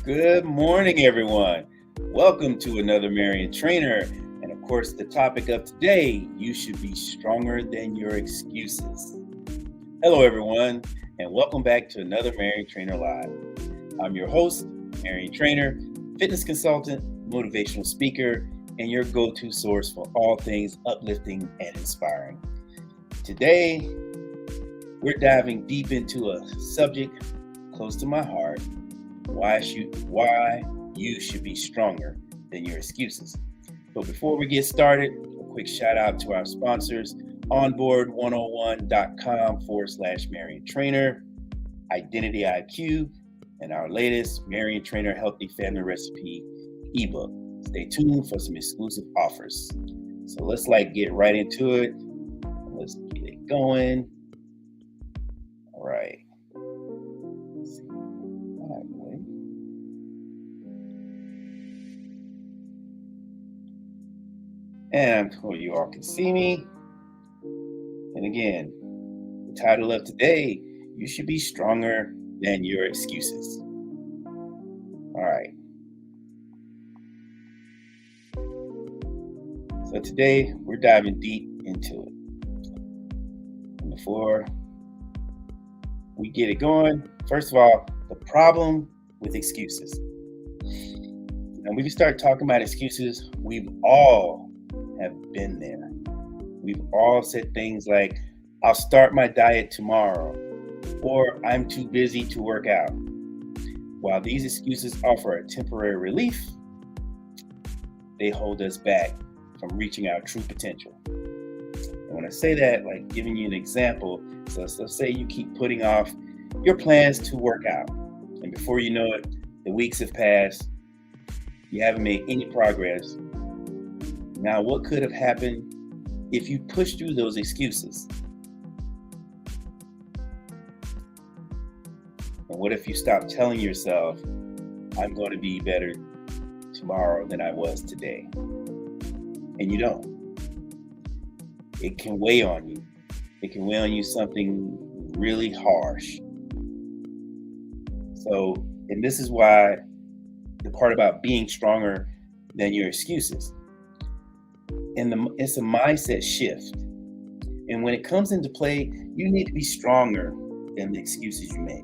Good morning, everyone. Welcome to another Marion Trainer. And of course, the topic of today, you should be stronger than your excuses. Hello, everyone, and welcome back to another Marion Trainer Live. I'm your host, Marion Trainer, fitness consultant, motivational speaker, and your go-to source for all things uplifting and inspiring. Today, we're diving deep into a subject close to my heart. Why you should be stronger than your excuses. But before we get started, a quick shout out to our sponsors, onboard101.com/Marion Trainer, Identity IQ, and our latest Marion Trainer Healthy Family Recipe ebook. Stay tuned for some exclusive offers. So let's get right into it. Let's get it going. All right. And you all can see me. And again, the title of today, you should be stronger than your excuses. All right. So today we're diving deep into it. And before we get it going, first of all, the problem with excuses. And when we start talking about excuses, we've all have been there. We've all said things like, I'll start my diet tomorrow, or I'm too busy to work out. While these excuses offer a temporary relief, they hold us back from reaching our true potential. And when I say that, like giving you an example, so let's say you keep putting off your plans to work out, and before you know it, the weeks have passed, you haven't made any progress. Now, what could have happened if you pushed through those excuses? And what if you stopped telling yourself, I'm going to be better tomorrow than I was today? And you don't. It can weigh on you. It can weigh on you something really harsh. So, and this is why the part about being stronger than your excuses. And it's a mindset shift. And when it comes into play, you need to be stronger than the excuses you make.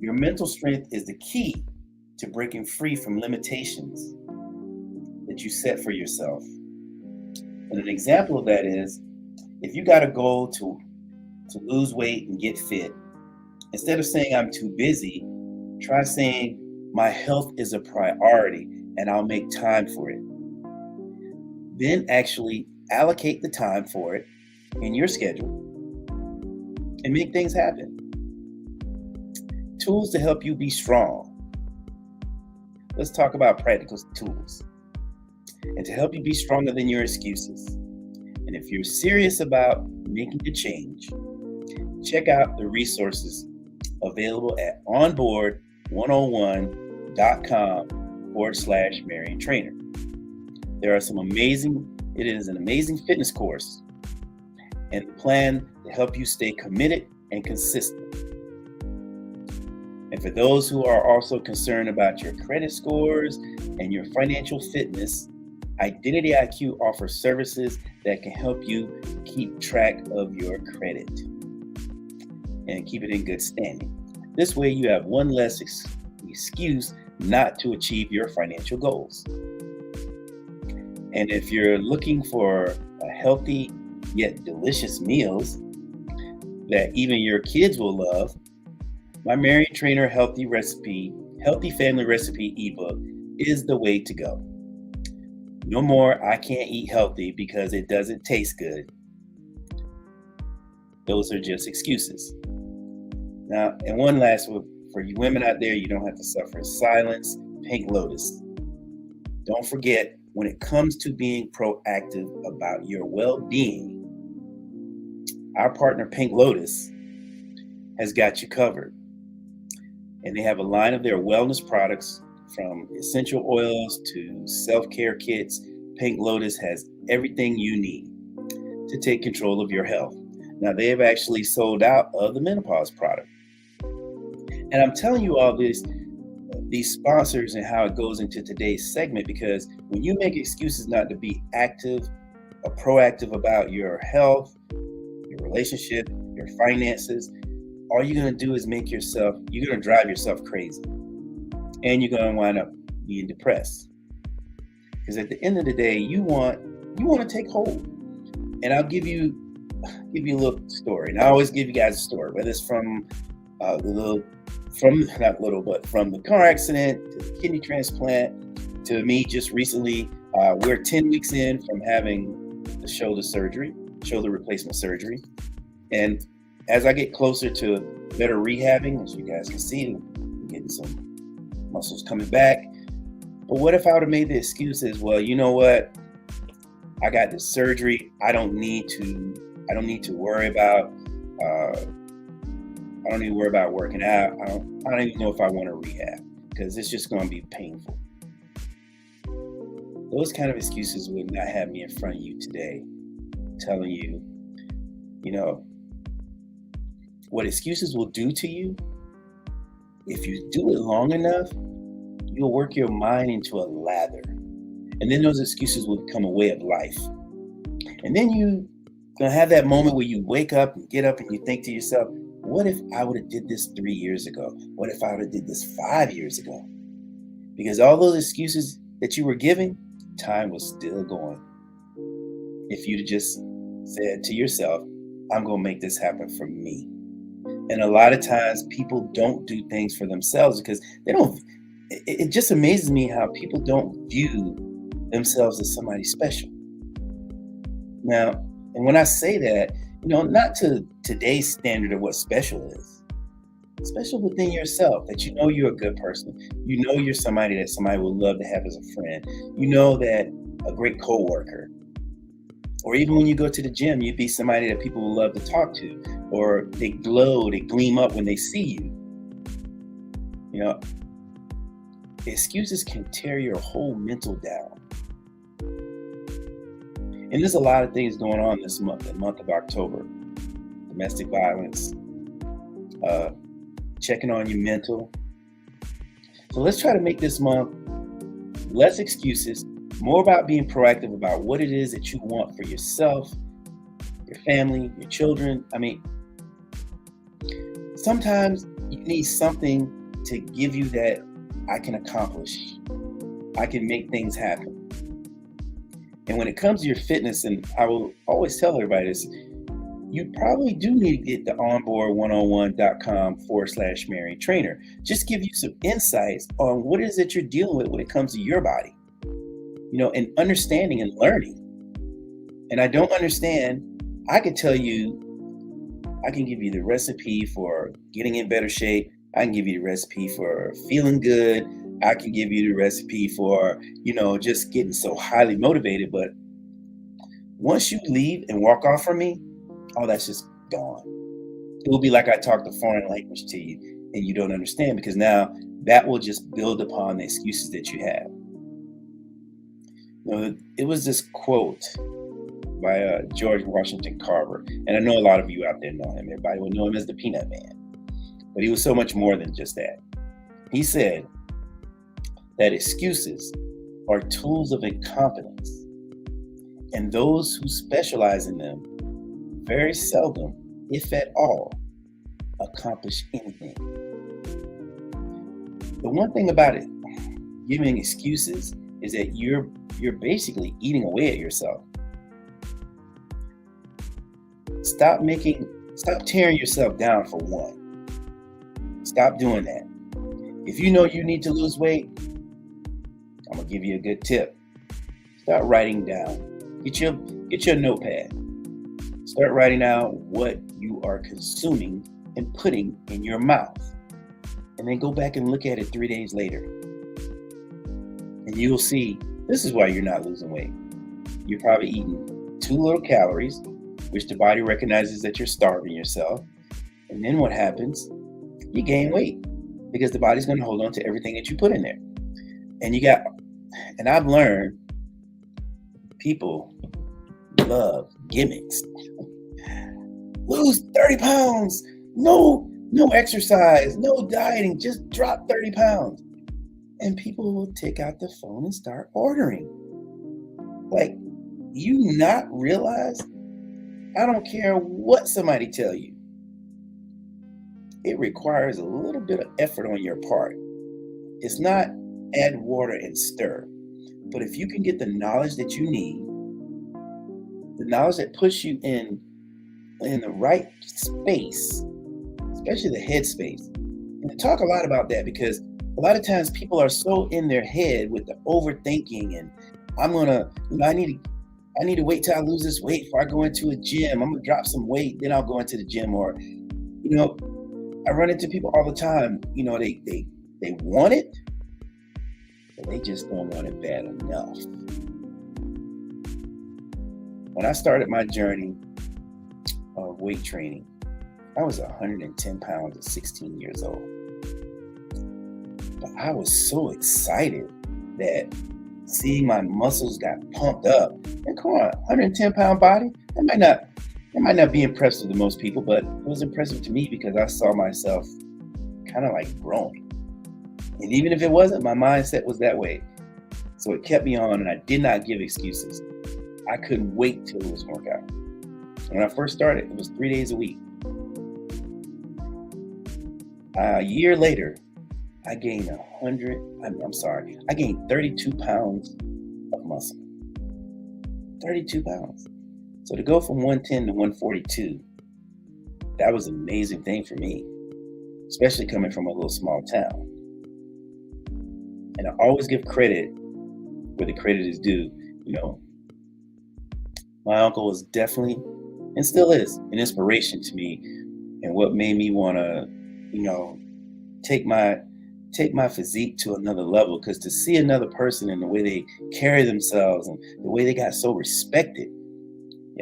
Your mental strength is the key to breaking free from limitations that you set for yourself. And an example of that is, if you got a goal to lose weight and get fit, instead of saying I'm too busy, try saying my health is a priority and I'll make time for it. Then actually allocate the time for it in your schedule and make things happen. Tools to help you be strong. Let's talk about practical tools. And to help you be stronger than your excuses. And if you're serious about making a change, check out the resources available at onboard101.com/Marion Trainer. It is an amazing fitness course and a plan to help you stay committed and consistent. And for those who are also concerned about your credit scores and your financial fitness, Identity IQ offers services that can help you keep track of your credit and keep it in good standing. This way you have one less excuse not to achieve your financial goals. And if you're looking for a healthy yet delicious meals that even your kids will love, my Marion Trainer Healthy Family Recipe ebook is the way to go. No more, I can't eat healthy because it doesn't taste good. Those are just excuses. Now, and one last one, for you women out there, you don't have to suffer in silence. Pink Lotus. Don't forget, when it comes to being proactive about your well-being, our partner Pink Lotus has got you covered. And they have a line of their wellness products, from essential oils to self-care kits. Pink Lotus has everything you need to take control of your health. Now, they have actually sold out of the menopause product. And I'm telling you all this these sponsors and how it goes into today's segment, because when you make excuses not to be active or proactive about your health, your relationship, your finances, all you're going to do is you're going to drive yourself crazy, and you're going to wind up being depressed. Because at the end of the day, you want to take hold. And I'll give you a little story. And I always give you guys a story, whether it's from from the car accident to the kidney transplant to me just recently. We're 10 weeks in from having the shoulder replacement surgery. And as I get closer to better rehabbing, as you guys can see, I'm getting some muscles coming back. But what if I would have made the excuses? Well, you know what? I got this surgery. I don't need to worry about. I don't need to worry about working out. I don't even know if I want to rehab, because it's just going to be painful. Those kind of excuses would not have me in front of you today, telling you, what excuses will do to you. If you do it long enough, you'll work your mind into a lather. And then those excuses will become a way of life. And then you're going to have that moment where you wake up and get up and you think to yourself, what if I would have did this 3 years ago? What if I would have did this 5 years ago? Because all those excuses that you were giving, time was still going. If you'd just said to yourself, I'm going to make this happen for me. And a lot of times people don't do things for themselves because it just amazes me how people don't view themselves as somebody special. Now, and when I say that, not to today's standard of what special is. Special within yourself, that you're a good person. You're somebody that somebody would love to have as a friend. That a great coworker. Or even when you go to the gym, you'd be somebody that people will love to talk to. Or they gleam up when they see you. Excuses can tear your whole mental down. And there's a lot of things going on this month, the month of October. Domestic violence, checking on your mental. So let's try to make this month less excuses, more about being proactive about what it is that you want for yourself, your family, your children. Sometimes you need something to give you that I can accomplish. I can make things happen. And when it comes to your fitness, and I will always tell everybody this, you probably do need to get the onboard101.com/Marion Trainer. Just give you some insights on what it is that you're dealing with when it comes to your body, and understanding and learning. And I don't understand. I can tell you, I can give you the recipe for getting in better shape. I can give you the recipe for feeling good. I can give you the recipe for, just getting so highly motivated. But once you leave and walk off from me, all that's just gone. It will be like I talked a foreign language to you and you don't understand, because now that will just build upon the excuses that you have. It was this quote by George Washington Carver. And I know a lot of you out there know him. Everybody will know him as the Peanut Man. But he was so much more than just that. He said that excuses are tools of incompetence, and those who specialize in them very seldom, if at all, accomplish anything. The one thing about it, giving excuses, is that you're basically eating away at yourself. Stop tearing yourself down, for one. Stop doing that. If you know you need to lose weight, I'm gonna give you a good tip. Start writing down. Get your notepad. Start writing out what you are consuming and putting in your mouth. And then go back and look at it 3 days later. And you'll see, this is why you're not losing weight. You're probably eating too little calories, which the body recognizes that you're starving yourself. And then what happens? You gain weight, because the body's going to hold on to everything that you put in there. And I've learned people love gimmicks. Lose 30 pounds. No exercise, no dieting, just drop 30 pounds. and people will take out the phone and start ordering. Like, you not realize, I don't care what somebody tell you, it requires a little bit of effort on your part. It's not add water and stir. But if you can get the knowledge that you need, the knowledge that puts you in the right space, especially the head space. And I talk a lot about that because a lot of times people are so in their head with the overthinking and I'm gonna, I need to wait till I lose this weight before I go into a gym. I'm gonna drop some weight, then I'll go into the gym. Or, I run into people all the time. They want it, but they just don't want it bad enough. When I started my journey of weight training, I was 110 pounds at 16 years old. But I was so excited that seeing my muscles got pumped up. And come on, 110-pound body, that might not be impressive to most people, but it was impressive to me because I saw myself kind of like growing. And even if it wasn't, my mindset was that way. So it kept me on, and I did not give excuses. I couldn't wait till it was workout. When I first started, it was 3 days a week. A year later, I gained 32 pounds of muscle. 32 pounds. So to go from 110 to 142, that was an amazing thing for me, especially coming from a little small town. And I always give credit where the credit is due. My uncle was definitely, and still is, an inspiration to me, and what made me want to, take my physique to another level. Because to see another person and the way they carry themselves and the way they got so respected,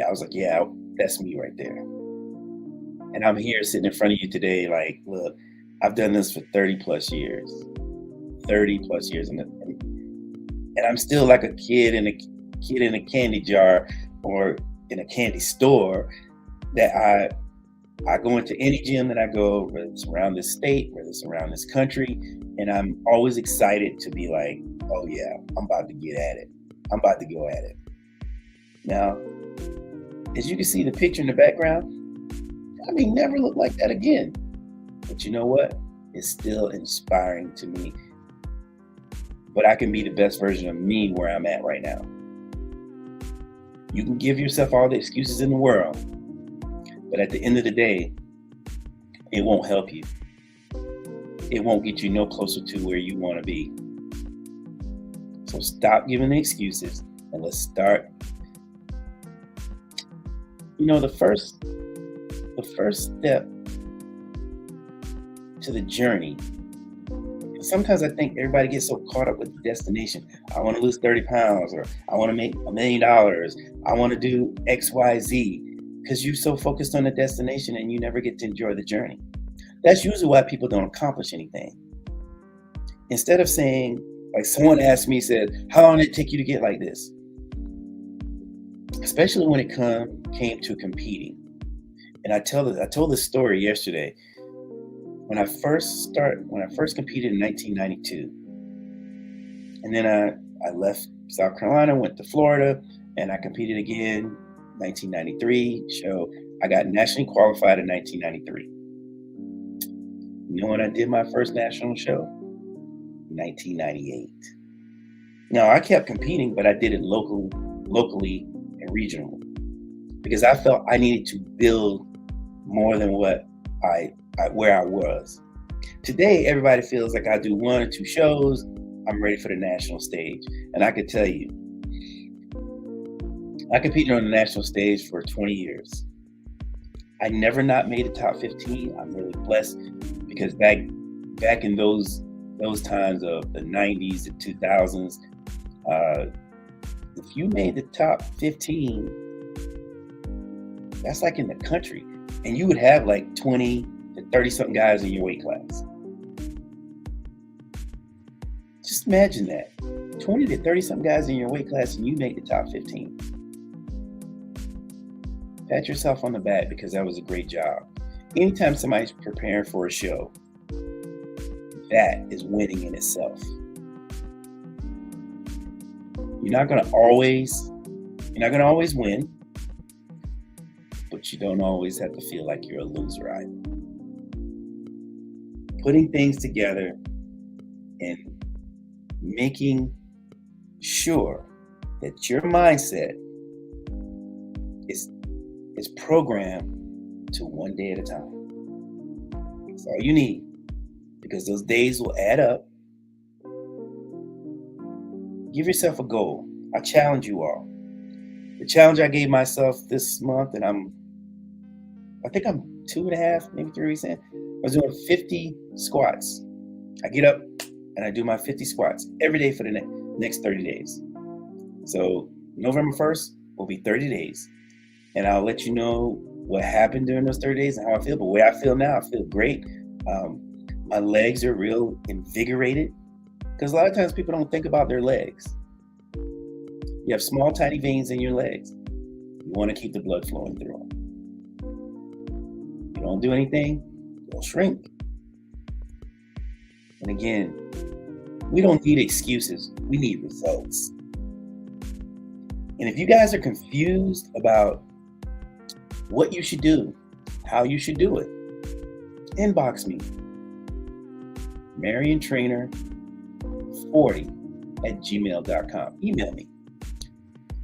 I was like, yeah, that's me right there. And I'm here sitting in front of you today, like, look, I've done this for 30 plus years, and I'm still like a kid in a candy jar or in a candy store that I go into any gym that I go, whether it's around this state, whether it's around this country, and I'm always excited to be like, oh yeah, I'm about to get at it. I'm about to go at it. Now, as you can see the picture in the background, I may never look like that again. But you know what? It's still inspiring to me. But I can be the best version of me where I'm at right now. You can give yourself all the excuses in the world, but at the end of the day, it won't help you. It won't get you no closer to where you want to be. So stop giving the excuses and let's start. The first step to the journey. Sometimes I think everybody gets so caught up with the destination. I want to lose 30 pounds, or I want to make $1 million. I want to do X, Y, Z, because you're so focused on the destination and you never get to enjoy the journey. That's usually why people don't accomplish anything. Instead of saying, like someone asked me, said, how long did it take you to get like this? Especially when it came to competing. And I told this story yesterday. When I first competed in 1992, and then I left South Carolina, went to Florida, and I competed again 1993. So I got nationally qualified in 1993. You know when I did my first national show? 1998. Now I kept competing, but I did it locally and regionally, because I felt I needed to build more than what where I was. Today, everybody feels like I do 1 or 2 shows, I'm ready for the national stage. And I could tell you, I competed on the national stage for 20 years. I never not made the top 15. I'm really blessed because back in those times of the 90s, the 2000s, if you made the top 15, that's like in the country. And you would have like 20 to 30-something guys in your weight class. Just imagine that. 20 to 30-something guys in your weight class and you make the top 15. Pat yourself on the back because that was a great job. Anytime somebody's preparing for a show, that is winning in itself. You're not going to always win, but you don't always have to feel like you're a loser either. Putting things together and making sure that your mindset is programmed to one day at a time. That's all you need, because those days will add up. Give yourself a goal. I challenge you all. The challenge I gave myself this month, and I think I'm 2.5, maybe 3 weeks in, I was doing 50 squats. I get up and I do my 50 squats every day for the next 30 days. So November 1st will be 30 days. And I'll let you know what happened during those 30 days and how I feel. But the way I feel now, I feel great. My legs are real invigorated, because a lot of times people don't think about their legs. You have small, tiny veins in your legs. You want to keep the blood flowing through them. You don't do anything, they'll shrink. And again, we don't need excuses. We need results. And if you guys are confused about what you should do, how you should do it, inbox me. mariontrainer40@gmail.com. Email me.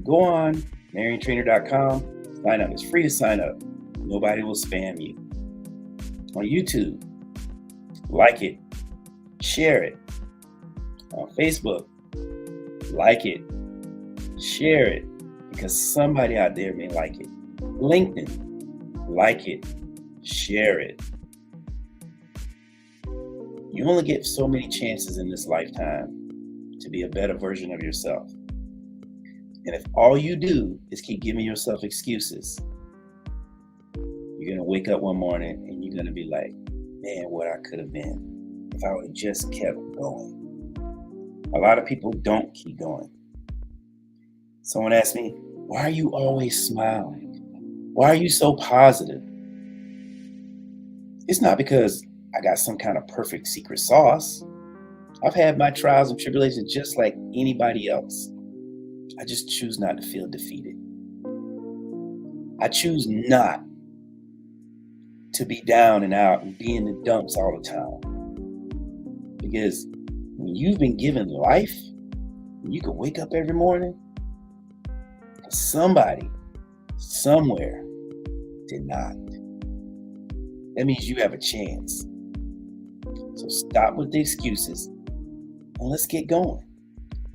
Go on mariontrainer.com. Sign up. It's free to sign up. Nobody will spam you. On YouTube, like it, share it. On Facebook, like it, share it, because somebody out there may like it. LinkedIn, like it, share it. You only get so many chances in this lifetime to be a better version of yourself. And if all you do is keep giving yourself excuses, you're going to wake up one morning and you're going to be like, man, what I could have been if I would have just kept going. A lot of people don't keep going. Someone asked me, why are you always smiling? Why are you so positive? It's not because I got some kind of perfect secret sauce. I've had my trials and tribulations just like anybody else. I just choose not to feel defeated. I choose not to be down and out and be in the dumps all the time. Because when you've been given life, you can wake up every morning, and somebody, somewhere, did not. That means you have a chance. So stop with the excuses and let's get going.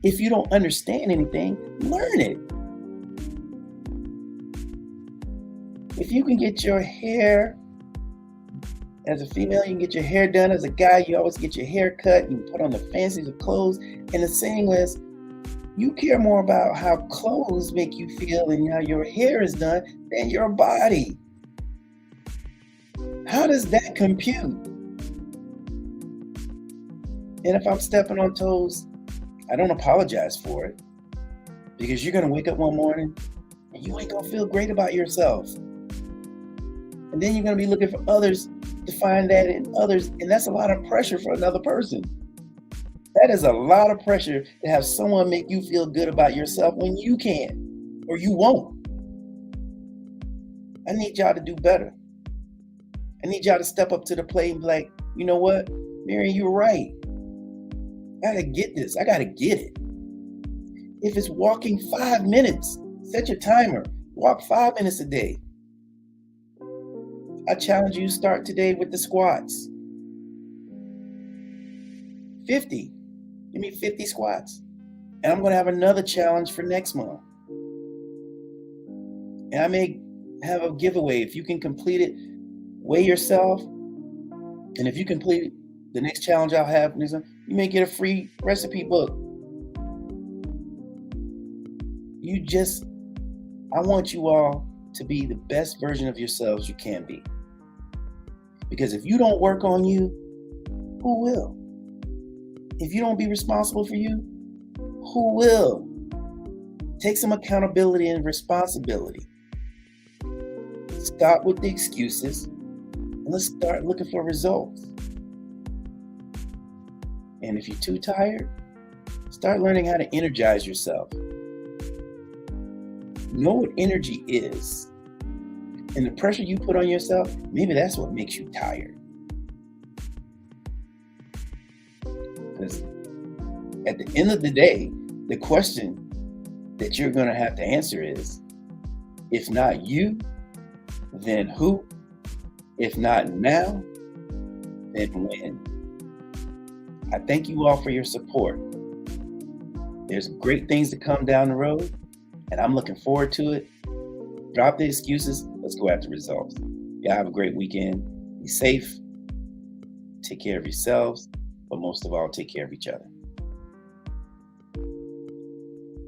If you don't understand anything, learn it. If you can get your hair, as a female, you can get your hair done. As a guy, you always get your hair cut. You can put on the fanciest of clothes. And the saying is, you care more about how clothes make you feel and how your hair is done than your body. How does that compute? And if I'm stepping on toes, I don't apologize for it, because you're going to wake up one morning and you ain't going to feel great about yourself. And then you're going to be looking for others to find that in others. And that's a lot of pressure for another person. That is a lot of pressure to have someone make you feel good about yourself when you can't or you won't. I need y'all to do better. I need y'all to step up to the plate and be like, you know what, Marion, you're right. I gotta get this. I gotta get it. If it's walking 5 minutes, set your timer. Walk 5 minutes a day. I challenge you to start today with the squats. 50. Give me 50 squats. And I'm going to have another challenge for next month. And I may have a giveaway. If you can complete it, weigh yourself. And if you complete the next challenge I'll have, you may get a free recipe book. I want you all to be the best version of yourselves you can be. Because if you don't work on you, who will? If you don't be responsible for you, who will? Take some accountability and responsibility. Stop with the excuses and let's start looking for results. And if you're too tired, start learning how to energize yourself. know what energy is. And the pressure you put on yourself, maybe that's what makes you tired. Because at the end of the day, the question that you're going to have to answer is, if not you, then who? If not now, then when? I thank you all for your support. There's great things to come down the road, and I'm looking forward to it. Drop the excuses. Let's go after results. Y'all have a great weekend. Be safe. Take care of yourselves, but most of all, take care of each other.